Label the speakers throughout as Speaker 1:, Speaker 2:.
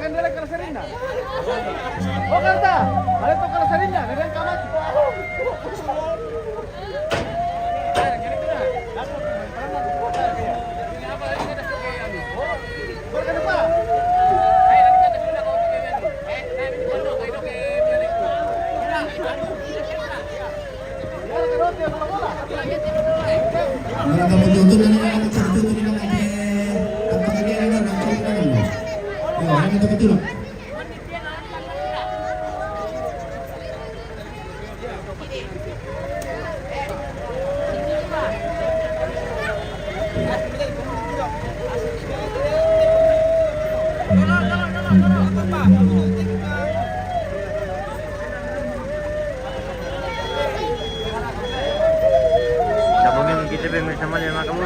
Speaker 1: kan dia kelas serinda. Oh karta, ada tuh kelas serinda, dia kamat.
Speaker 2: Sabungin kita bersama dengan kamu.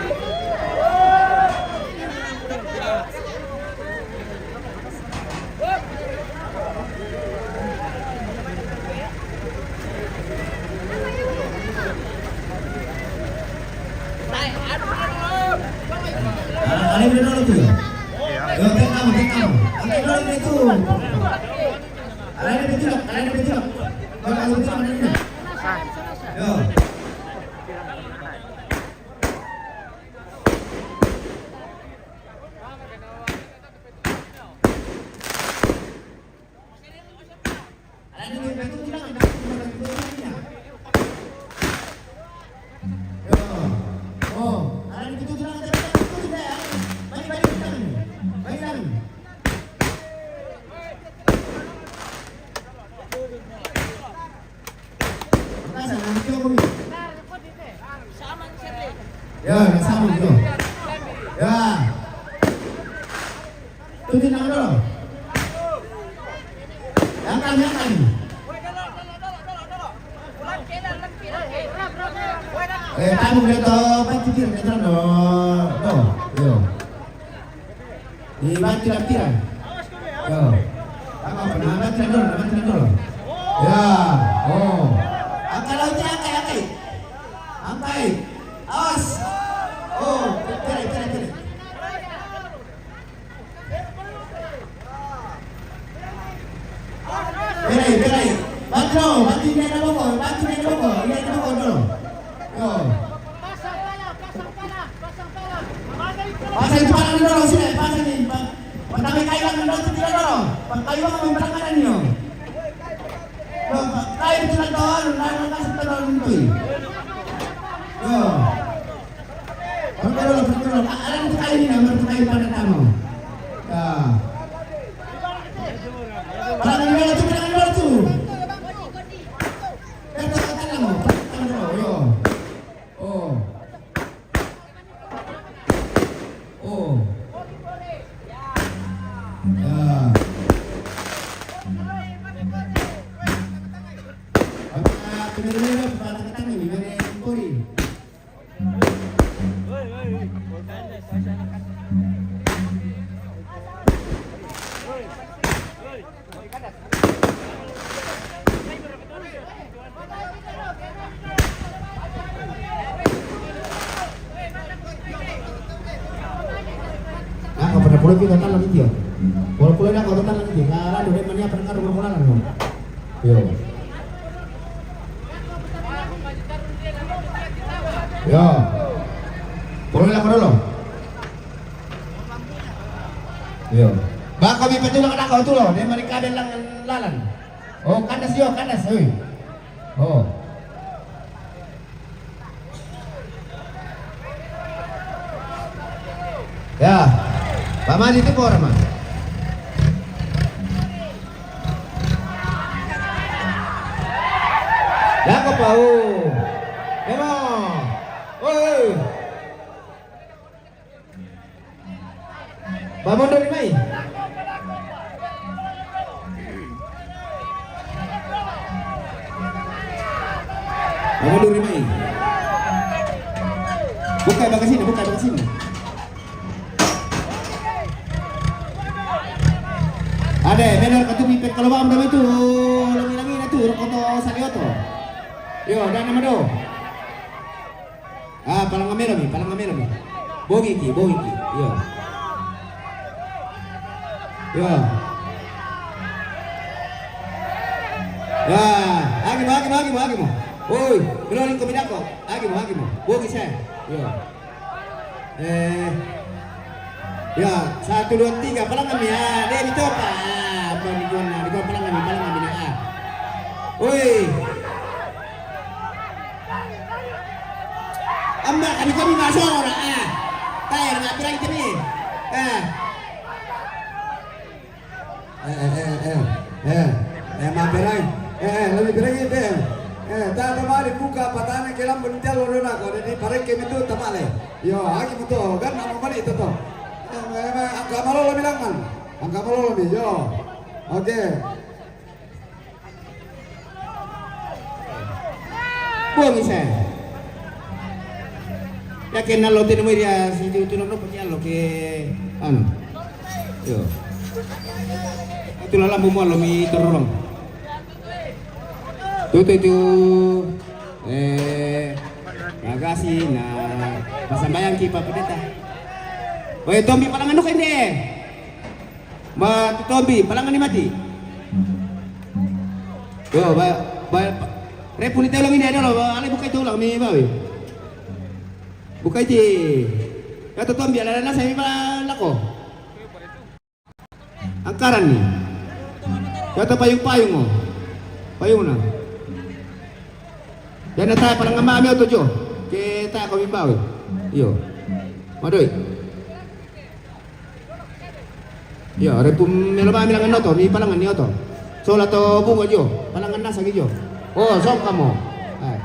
Speaker 3: Ada dulu tuh. Yo, tekam. Ada dulu itu. Ada betul. Yo, kalau betul mana ini? Yo. Ya, sama itu. Ya. Tujuh nama dulu. Yang kan. Tamu dito, pagtitir dito no. Yo. Di tiran. Yo. Tama pa na, tiran dulu. Ya. Oh. Angkat lagi, angkat. Awas. Oh, tirai. Tirai. Bantu dia na logo dulu. Yo. Pasang pala. Pasang pala dulu sini, pasang ni. Pantami kayu lang dulu dulu. Kayu ang memberangkanan niyo. Kayu itu doon, nasa doon itu. Yo. Betul. Alam itu kayu ini, nomor kayu pada kamu. Ya. Parangan dulu tuh. Pulau kita total lagi dia. Pulau dah kau total lagi dia. Karena dulu mana pernah kau berpulang kan? Yo. Yo. Pulau lah kau dulu. Yo. Bak kami petul nak kau tu loh. Dia mereka ada lalan. Oh kandas. Oh. Ya. Mama itu kok orang mah. Ya kau tahu. Memang. Oi. Bangun dari mai. Bangun dari mai. Buka bagas sini. Ada, benar katu pipet kalau bang dami tu, langi na tu, rokoto sakioto. Yo, dan nama do. Palang ngamero mi. Bogi ki. Yo. Ya, agi mo. Oi, keluarin ko minako. Agi mo. Bugi siya. Yo. Ya, 1, 2, 3, palang kami ya. Deh, dito pa. Dikon palang kami na. Oi. Amba, kami masuk ora. Tayo nga pirang ito ni. Mampirang. Lebih pirang ito. Tata mari buka patana kelam bentel lorona ko di parek kemi tu tamale. Yo, agi betul kan nama mali itu toh. Angka malo lo bilang kan. Angka malo lo yo. Oke. Buang isa. Yakin na lo tinu dia si tinu no pati lo ke ano. Yo. Itu lala mo lo mi turulong. Itu magasi na pasambayang ki Papedeta. Oy Tombi palangan no kende. Tombi palangan ni mati. Yo repunita ulang ini ada lo, ale buka itu ulang mi bawi. Buka itu. Kata Tombi ala saya mi lako. Angkaran ni. Kata payung-payung mo. Payung na. Dan tayo palang ngamami o tujo. Kita kami bawi. Iyo. Madoy. Iyo, repum melabami lang ano to. May palangan niyo to. So lato bungo jo. Palangan nasa gijo. Oh, so kamo. Ay.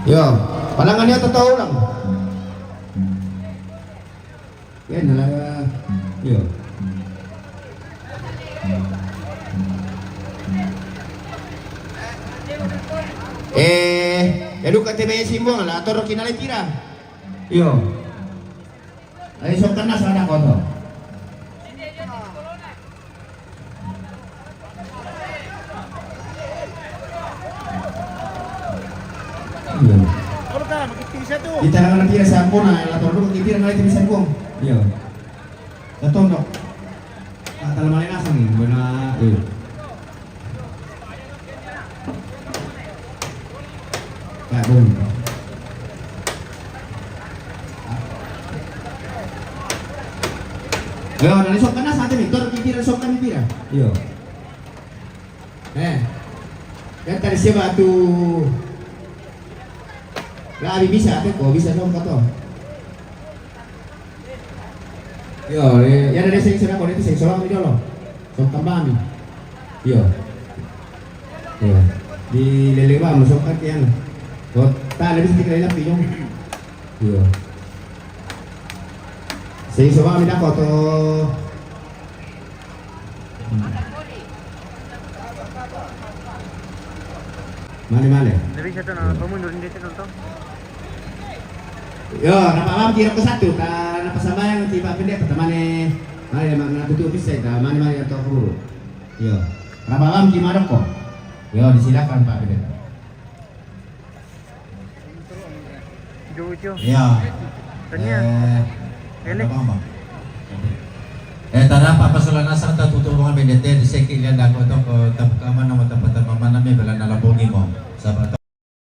Speaker 3: Yo, palangan niyo totoo lang. Yan nalaga. Yo. Educa TV simbol la toro kinale tira. Yo. Ay sok kana sana ko to.
Speaker 1: Kalau ka magkitisa to.
Speaker 3: Kita lang tira sa ko na la toro kitira na tira sa ko. Yo. Tatondok. Talamalay na sa ni buena. Yo. Ya, boom. Yo, nalisok ka na sa atin, Victor. Kitira sok kami tira. Yo. Yan tadi siapa tu? Grabe bisa ate ko, bisa dong ka to. Yo, yan na sing sira ko dito sing solang ni dolo. Sok kambami. Yo. Yo. Di lelewa mo sok ka yan. Kot ta lebih sedikit lagi pinyong. Yo. Sing solang ni dako to. Mali.
Speaker 2: Dari situ na pemundur di situ to.
Speaker 3: Yo, napamam kira ko satu, napasabayang si Papedeta tamane, mali naman natutup bisa ita, mali atau guru. Yo, napamam ki Maroko. Yo, disilakan Papedeta.
Speaker 2: Jojo.
Speaker 3: Ya.
Speaker 2: Tanya.
Speaker 3: Napamam.
Speaker 4: Tara papasulana sa tutulungan medete di sekilyan dako to ko tapkaman na matapatan mamana may bala nalabogi mo sa